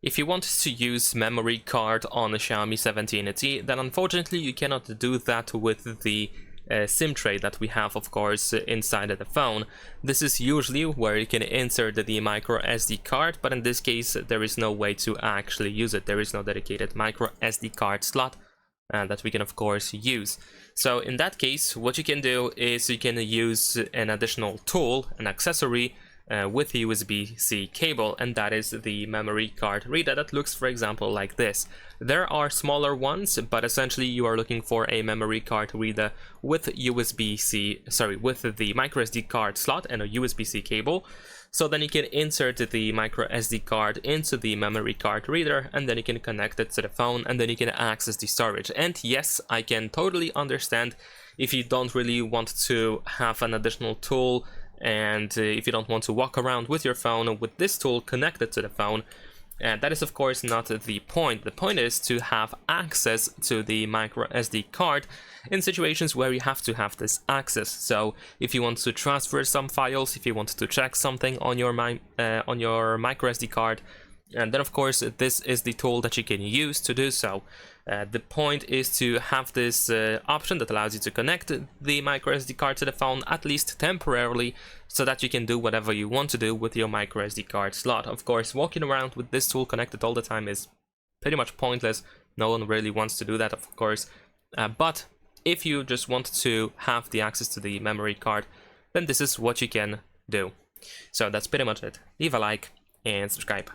If you want to use memory card on a Xiaomi 17T, then unfortunately you cannot do that with the SIM tray that we have, of course, inside of the phone. This is usually where you can insert the microSD card, but in this case there is no way to actually use it. There is no dedicated microSD card slot that we can of course use. So in that case, what you can do is you can use an additional tool, an accessory with USB-C cable, and that is the memory card reader that looks, for example, like this. There are smaller ones, but essentially you are looking for a memory card reader with USB-C, with the microSD card slot and a USB-C cable. So then you can insert the microSD card into the memory card reader, and then you can connect it to the phone, and then you can access the storage. And yes, I can totally understand if you don't really want to have an additional tool, and if you don't want to walk around with your phone with this tool connected to the phone. That is of course not the point. The point is to have access to the microSD card in situations where you have to have this access. So if you want to transfer some files, if you want to check something on your microSD card, and then of course this is the tool that you can use to do so. The point is to have this option that allows you to connect the microSD card to the phone, at least temporarily, so that you can do whatever you want to do with your microSD card slot. Of course, walking around with this tool connected all the time is pretty much pointless. No one really wants to do that, of course. But if you just want to have the access to the memory card, then this is what you can do. So that's pretty much it. Leave a like and subscribe.